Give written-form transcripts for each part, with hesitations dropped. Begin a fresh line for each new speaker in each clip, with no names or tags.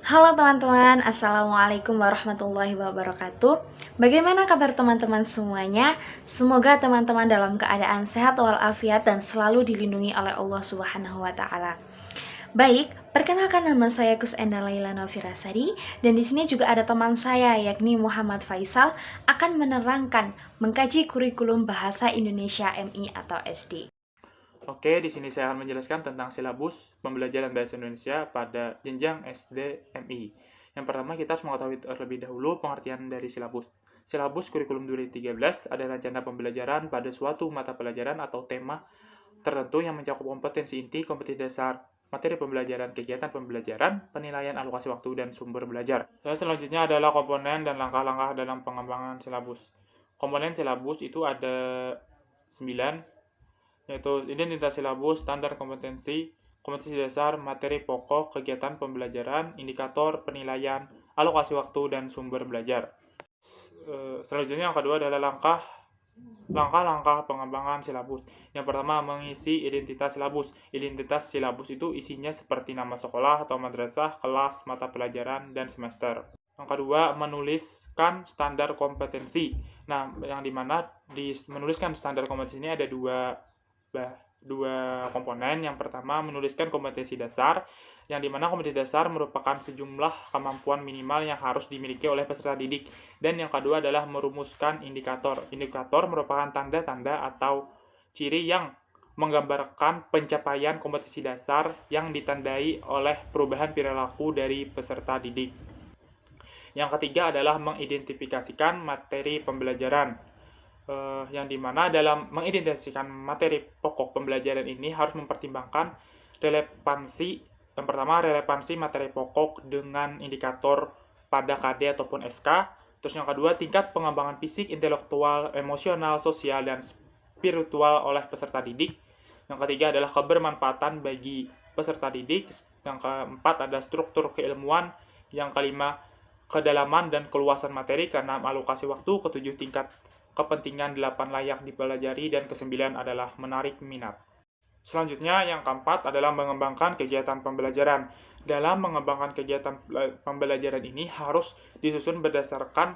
Halo teman-teman, Assalamualaikum warahmatullahi wabarakatuh. Bagaimana kabar teman-teman semuanya? Semoga teman-teman dalam keadaan sehat walafiat dan selalu dilindungi oleh Allah Subhanahu wa taala. Baik, perkenalkan nama saya Kus Enda Laila Novirasari dan di sini juga ada teman saya yakni Muhammad Faisal akan menerangkan mengkaji kurikulum bahasa Indonesia MI atau SD.
Oke, di sini saya akan menjelaskan tentang silabus pembelajaran bahasa Indonesia pada jenjang SD MI. Yang pertama, kita harus mengetahui terlebih dahulu pengertian dari silabus. Silabus kurikulum 2013 adalah rencana pembelajaran pada suatu mata pelajaran atau tema tertentu yang mencakup kompetensi inti, kompetensi dasar, materi pembelajaran, kegiatan pembelajaran, penilaian alokasi waktu, dan sumber belajar. Selanjutnya adalah komponen dan langkah-langkah dalam pengembangan silabus. Komponen silabus itu ada 9, yaitu identitas silabus, standar kompetensi, kompetensi dasar, materi pokok, kegiatan pembelajaran, indikator, penilaian, alokasi waktu, dan sumber belajar. Selanjutnya yang kedua adalah langkah-langkah pengembangan silabus. Yang pertama, mengisi identitas silabus. Identitas silabus itu isinya seperti nama sekolah atau madrasah, kelas, mata pelajaran, dan semester. Yang kedua, menuliskan standar kompetensi. Nah, yang dimana menuliskan standar kompetensi ini ada dua komponen. Yang pertama, menuliskan kompetensi dasar, yang dimana kompetensi dasar merupakan sejumlah kemampuan minimal yang harus dimiliki oleh peserta didik. Dan yang kedua adalah merumuskan indikator. Indikator merupakan tanda-tanda atau ciri yang menggambarkan pencapaian kompetensi dasar yang ditandai oleh perubahan perilaku dari peserta didik. Yang ketiga adalah mengidentifikasikan materi pembelajaran, yang dimana dalam mengidentifikasikan materi pokok pembelajaran ini harus mempertimbangkan relevansi. Yang pertama, relevansi materi pokok dengan indikator pada KD ataupun SK. Terus yang kedua, tingkat pengembangan fisik, intelektual, emosional, sosial, dan spiritual oleh peserta didik. Yang ketiga adalah kebermanfaatan bagi peserta didik. Yang keempat ada struktur keilmuan. Yang kelima, kedalaman dan keluasan materi. Keenam, alokasi waktu. Ketujuh, tingkat kepentingan. 8, layak dipelajari. Dan kesembilan adalah menarik minat. Selanjutnya, yang keempat adalah mengembangkan kegiatan pembelajaran. Dalam mengembangkan kegiatan pembelajaran ini harus disusun berdasarkan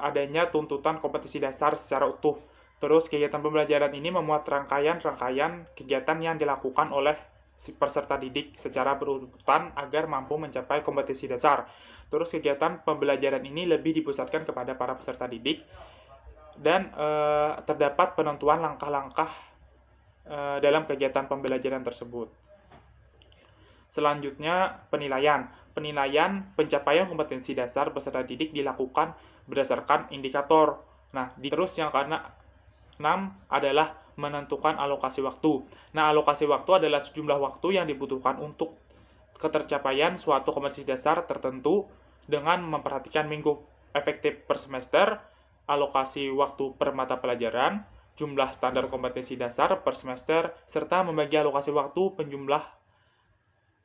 adanya tuntutan kompetensi dasar secara utuh. Terus, kegiatan pembelajaran ini memuat rangkaian-rangkaian kegiatan yang dilakukan oleh si peserta didik secara berurutan agar mampu mencapai kompetensi dasar. Terus, kegiatan pembelajaran ini lebih dipusatkan kepada para peserta didik dan terdapat penentuan langkah-langkah dalam kegiatan pembelajaran tersebut. Selanjutnya, penilaian. Penilaian pencapaian kompetensi dasar peserta didik dilakukan berdasarkan indikator. Nah, terus yang keenam adalah menentukan alokasi waktu. Nah, alokasi waktu adalah sejumlah waktu yang dibutuhkan untuk ketercapaian suatu kompetensi dasar tertentu dengan memperhatikan minggu efektif per semester, alokasi waktu per mata pelajaran, jumlah standar kompetensi dasar per semester, serta membagi alokasi waktu penjumlah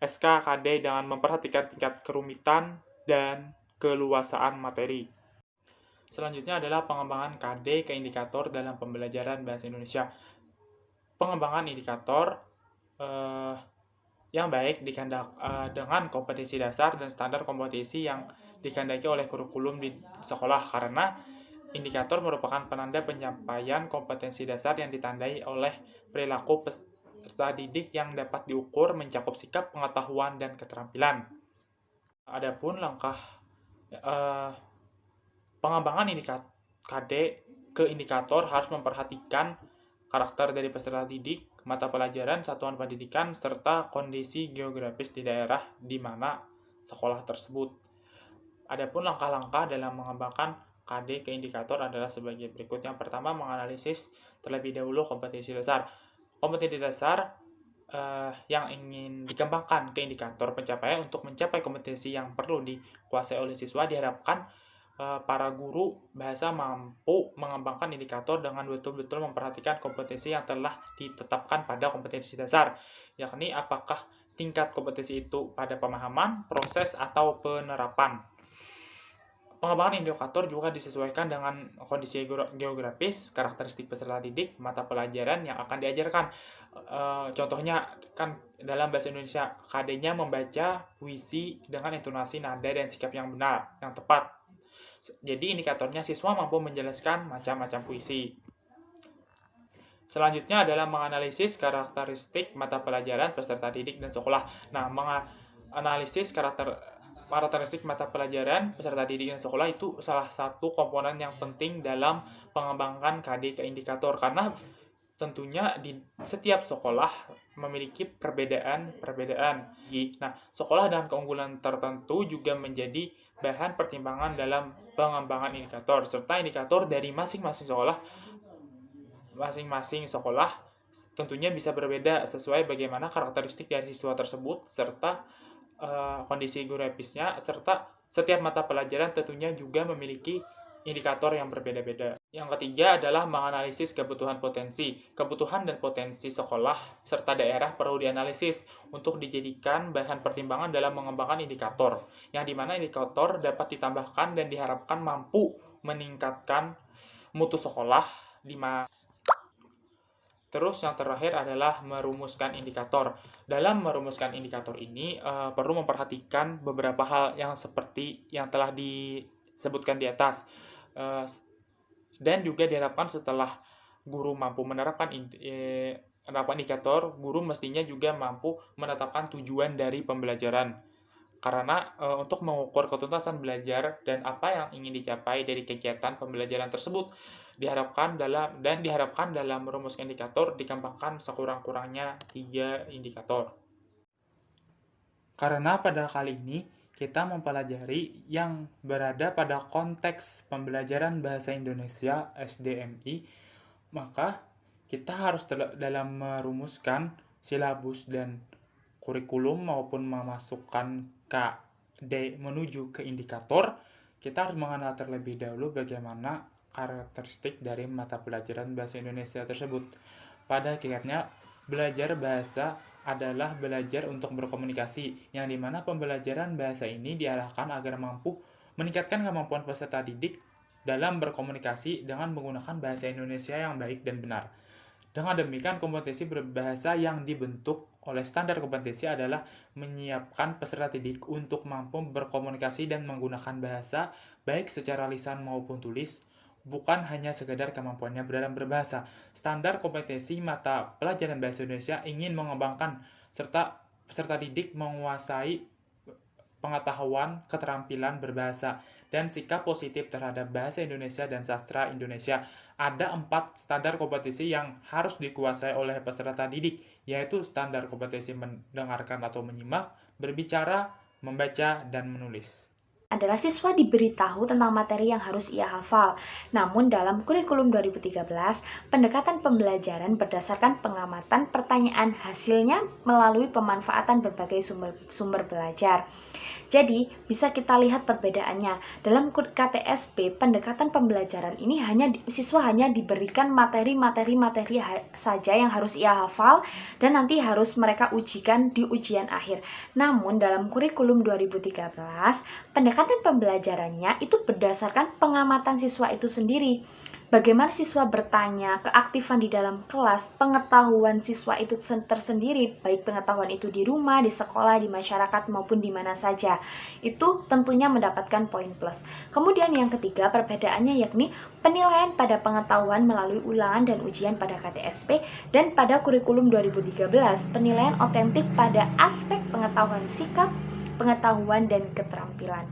SK KD dengan memperhatikan tingkat kerumitan dan keluasaan materi. Selanjutnya adalah pengembangan KD ke indikator dalam pembelajaran bahasa Indonesia. Pengembangan indikator yang baik dengan kompetensi dasar dan standar kompetensi yang dikehendaki oleh kurikulum di sekolah, karena indikator merupakan penanda pencapaian kompetensi dasar yang ditandai oleh perilaku peserta didik yang dapat diukur, mencakup sikap, pengetahuan, dan keterampilan. Adapun langkah pengembangan KD ke indikator harus memperhatikan karakter dari peserta didik, mata pelajaran, satuan pendidikan, serta kondisi geografis di daerah di mana sekolah tersebut. Adapun langkah-langkah dalam mengembangkan KD ke indikator adalah sebagai berikut. Yang pertama, menganalisis terlebih dahulu kompetensi dasar. Kompetensi dasar yang ingin dikembangkan ke indikator pencapaian. Untuk mencapai kompetensi yang perlu dikuasai oleh siswa, diharapkan para guru bahasa mampu mengembangkan indikator dengan betul-betul memperhatikan kompetensi yang telah ditetapkan pada kompetensi dasar, yakni apakah tingkat kompetensi itu pada pemahaman, proses, atau penerapan. Pengembangan indikator juga disesuaikan dengan kondisi geografis, karakteristik peserta didik, mata pelajaran yang akan diajarkan. Contohnya kan dalam bahasa Indonesia, KD-nya membaca puisi dengan intonasi, nada, dan sikap yang benar, yang tepat. Jadi indikatornya siswa mampu menjelaskan macam-macam puisi. Selanjutnya adalah menganalisis karakteristik mata pelajaran peserta didik dan sekolah. Nah, menganalisis karakteristik mata pelajaran peserta didik dan sekolah itu salah satu komponen yang penting dalam pengembangan KD ke indikator, karena tentunya di setiap sekolah memiliki perbedaan. Nah, sekolah dengan keunggulan tertentu juga menjadi bahan pertimbangan dalam pengembangan indikator, serta indikator dari masing-masing sekolah tentunya bisa berbeda sesuai bagaimana karakteristik dari siswa tersebut, serta kondisi geografisnya, serta setiap mata pelajaran tentunya juga memiliki indikator yang berbeda-beda. Yang ketiga adalah menganalisis kebutuhan dan potensi sekolah serta daerah perlu dianalisis untuk dijadikan bahan pertimbangan dalam mengembangkan indikator, yang dimana indikator dapat ditambahkan dan diharapkan mampu meningkatkan mutu sekolah. Terus yang terakhir adalah merumuskan indikator. Dalam merumuskan indikator ini perlu memperhatikan beberapa hal yang seperti yang telah disebutkan di atas. Dan juga diharapkan setelah guru mampu menerapkan indikator, guru mestinya juga mampu menetapkan tujuan dari pembelajaran. Karena untuk mengukur ketuntasan belajar dan apa yang ingin dicapai dari kegiatan pembelajaran tersebut, diharapkan dalam merumuskan indikator dikembangkan sekurang-kurangnya 3 indikator. Karena pada kali ini kita mempelajari yang berada pada konteks pembelajaran bahasa Indonesia SDMI, maka kita harus dalam merumuskan silabus dan kurikulum maupun memasukkan KD menuju ke indikator, kita harus mengenal terlebih dahulu bagaimana karakteristik dari mata pelajaran bahasa Indonesia tersebut. Pada hakikatnya, belajar bahasa adalah belajar untuk berkomunikasi, yang dimana pembelajaran bahasa ini diarahkan agar mampu meningkatkan kemampuan peserta didik dalam berkomunikasi dengan menggunakan bahasa Indonesia yang baik dan benar. Dengan demikian, kompetensi berbahasa yang dibentuk oleh standar kompetensi adalah menyiapkan peserta didik untuk mampu berkomunikasi dan menggunakan bahasa baik secara lisan maupun tulis, bukan hanya sekedar kemampuannya dalam berbahasa. Standar kompetensi mata pelajaran bahasa Indonesia ingin mengembangkan serta peserta didik menguasai pengetahuan, keterampilan berbahasa, dan sikap positif terhadap bahasa Indonesia dan sastra Indonesia. Ada 4 standar kompetensi yang harus dikuasai oleh peserta didik, yaitu standar kompetensi mendengarkan atau menyimak, berbicara, membaca, dan menulis.
Adalah siswa diberitahu tentang materi yang harus ia hafal. Namun dalam kurikulum 2013, pendekatan pembelajaran berdasarkan pengamatan pertanyaan hasilnya melalui pemanfaatan berbagai sumber belajar. Jadi, bisa kita lihat perbedaannya. Dalam KTSP, pendekatan pembelajaran ini siswa hanya diberikan materi-materi saja yang harus ia hafal dan nanti harus mereka ujikan di ujian akhir. Namun, dalam kurikulum 2013, pendekatan pembelajarannya itu berdasarkan pengamatan siswa itu sendiri. Bagaimana siswa bertanya, keaktifan di dalam kelas, pengetahuan siswa itu tersendiri, baik pengetahuan itu di rumah, di sekolah, di masyarakat, maupun di mana saja. Itu tentunya mendapatkan poin plus. Kemudian yang ketiga, perbedaannya yakni penilaian pada pengetahuan melalui ulangan dan ujian pada KTSP, dan pada kurikulum 2013, penilaian otentik pada aspek pengetahuan sikap, pengetahuan, dan keterampilan.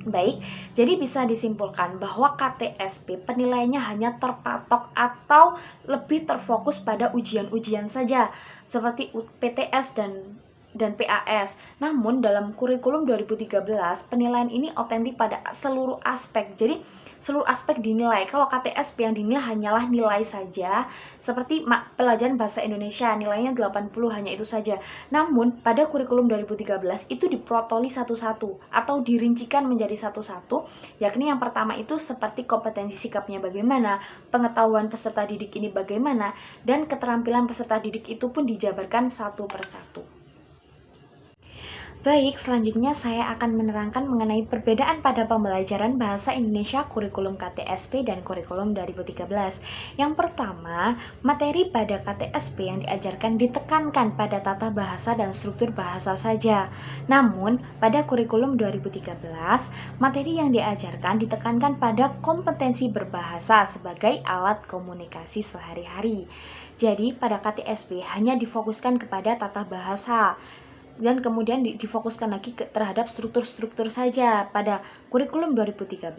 Baik, jadi bisa disimpulkan bahwa KTSP penilaiannya hanya terpatok atau lebih terfokus pada ujian-ujian saja, seperti PTS dan PAS. Namun dalam kurikulum 2013, penilaian ini otentik pada seluruh aspek. Jadi seluruh aspek dinilai. Kalau KTSP yang dinilai hanyalah nilai saja, seperti pelajaran bahasa Indonesia nilainya 80, hanya itu saja. Namun pada kurikulum 2013 itu diprotoli satu-satu atau dirincikan menjadi satu-satu, yakni yang pertama itu seperti kompetensi sikapnya bagaimana, pengetahuan peserta didik ini bagaimana, dan keterampilan peserta didik itu pun dijabarkan satu persatu. Baik, selanjutnya saya akan menerangkan mengenai perbedaan pada pembelajaran Bahasa Indonesia kurikulum KTSP dan kurikulum 2013. Yang pertama, materi pada KTSP yang diajarkan ditekankan pada tata bahasa dan struktur bahasa saja. Namun, pada kurikulum 2013, materi yang diajarkan ditekankan pada kompetensi berbahasa sebagai alat komunikasi sehari-hari. Jadi, pada KTSP hanya difokuskan kepada tata bahasa, dan kemudian difokuskan lagi terhadap struktur-struktur saja. Pada kurikulum 2013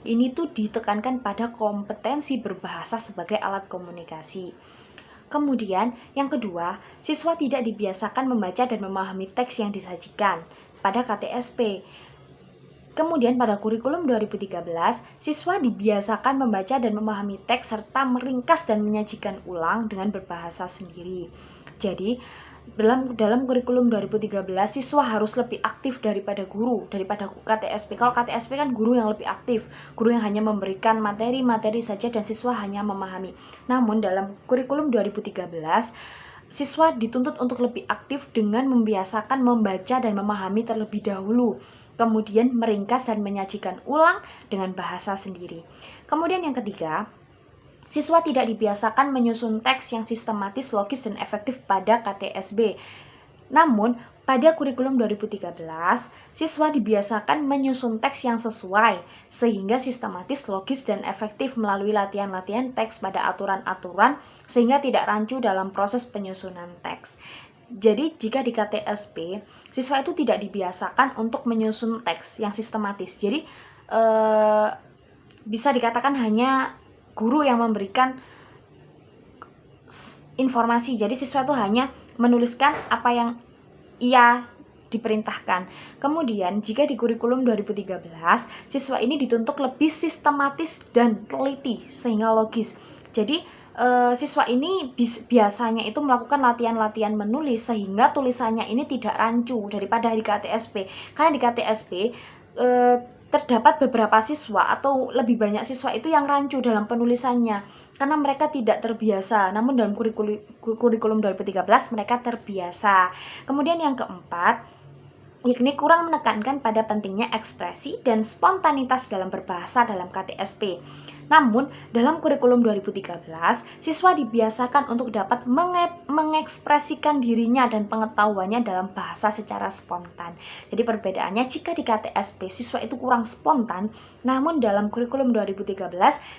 ini tuh ditekankan pada kompetensi berbahasa sebagai alat komunikasi. Kemudian yang kedua, siswa tidak dibiasakan membaca dan memahami teks yang disajikan pada KTSP. Kemudian pada kurikulum 2013, siswa dibiasakan membaca dan memahami teks serta meringkas dan menyajikan ulang dengan berbahasa sendiri. Jadi, dalam kurikulum 2013 siswa harus lebih aktif daripada KTSP. Kalau KTSP kan guru yang lebih aktif, guru yang hanya memberikan materi-materi saja dan siswa hanya memahami. Namun dalam kurikulum 2013 siswa dituntut untuk lebih aktif dengan membiasakan membaca dan memahami terlebih dahulu, kemudian meringkas dan menyajikan ulang dengan bahasa sendiri. Kemudian yang ketiga, siswa tidak dibiasakan menyusun teks yang sistematis, logis, dan efektif pada KTSB. Namun, pada kurikulum 2013, siswa dibiasakan menyusun teks yang sesuai, sehingga sistematis, logis, dan efektif melalui latihan-latihan teks pada aturan-aturan, sehingga tidak rancu dalam proses penyusunan teks. Jadi, jika di KTSP, siswa itu tidak dibiasakan untuk menyusun teks yang sistematis. Jadi, bisa dikatakan hanya guru yang memberikan informasi. Jadi siswa itu hanya menuliskan apa yang ia diperintahkan. Kemudian jika di kurikulum 2013, siswa ini dituntut lebih sistematis dan teliti sehingga logis. Jadi siswa ini biasanya itu melakukan latihan-latihan menulis sehingga tulisannya ini tidak rancu daripada di KTSP. Karena di KTSP terdapat beberapa siswa atau lebih banyak siswa itu yang rancu dalam penulisannya karena mereka tidak terbiasa. Namun dalam kurikulum 2013 mereka terbiasa. Kemudian yang keempat, yakni kurang menekankan pada pentingnya ekspresi dan spontanitas dalam berbahasa dalam KTSP. Namun, dalam kurikulum 2013, siswa dibiasakan untuk dapat mengekspresikan dirinya dan pengetahuannya dalam bahasa secara spontan. Jadi perbedaannya, jika di KTSP siswa itu kurang spontan, namun dalam kurikulum 2013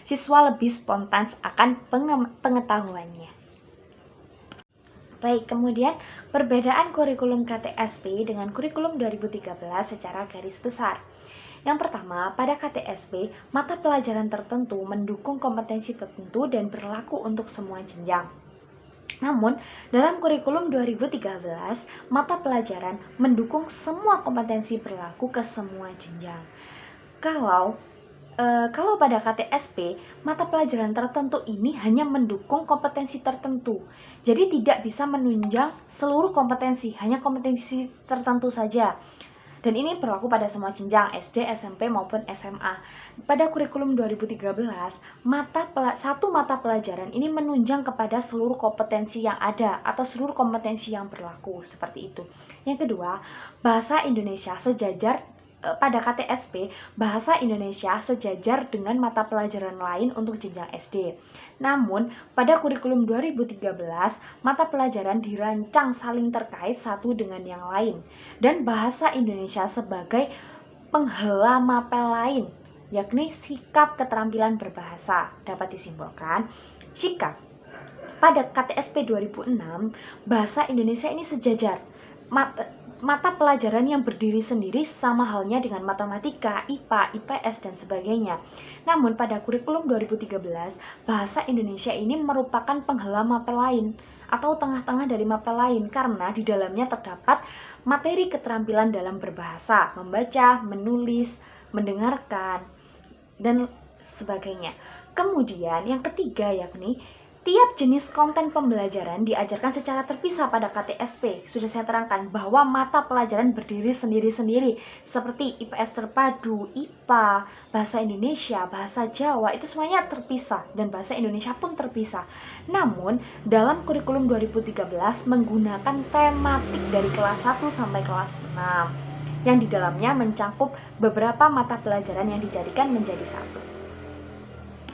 siswa lebih spontan akan pengetahuannya. Baik, kemudian perbedaan kurikulum KTSP dengan kurikulum 2013 secara garis besar. Yang pertama, pada KTSP, mata pelajaran tertentu mendukung kompetensi tertentu dan berlaku untuk semua jenjang. Namun, dalam kurikulum 2013, mata pelajaran mendukung semua kompetensi berlaku ke semua jenjang. Kalau pada KTSP, mata pelajaran tertentu ini hanya mendukung kompetensi tertentu. Jadi tidak bisa menunjang seluruh kompetensi, hanya kompetensi tertentu saja. Dan ini berlaku pada semua jenjang SD, SMP maupun SMA. Pada kurikulum 2013, satu mata pelajaran ini menunjang kepada seluruh kompetensi yang ada atau seluruh kompetensi yang berlaku, seperti itu. Yang kedua, bahasa Indonesia sejajar pada KTSP, bahasa Indonesia sejajar dengan mata pelajaran lain untuk jenjang SD. Namun, pada kurikulum 2013, mata pelajaran dirancang saling terkait satu dengan yang lain, dan bahasa Indonesia sebagai penghela mapel lain, yakni sikap keterampilan berbahasa. Dapat disimpulkan jika pada KTSP 2006, bahasa Indonesia ini sejajar. Mata pelajaran yang berdiri sendiri sama halnya dengan matematika, IPA, IPS, dan sebagainya. Namun pada kurikulum 2013, bahasa Indonesia ini merupakan penghela mapel lain atau tengah-tengah dari mapel lain karena di dalamnya terdapat materi keterampilan dalam berbahasa, membaca, menulis, mendengarkan, dan sebagainya. Kemudian yang ketiga yakni Tiap jenis konten pembelajaran diajarkan secara terpisah pada KTSP. Sudah saya terangkan bahwa mata pelajaran berdiri sendiri-sendiri, seperti IPS terpadu, IPA, bahasa Indonesia, bahasa Jawa, itu semuanya terpisah, dan bahasa Indonesia pun terpisah. Namun, dalam kurikulum 2013 menggunakan tematik dari kelas 1 sampai kelas 6, yang di dalamnya mencakup beberapa mata pelajaran yang dijadikan menjadi satu.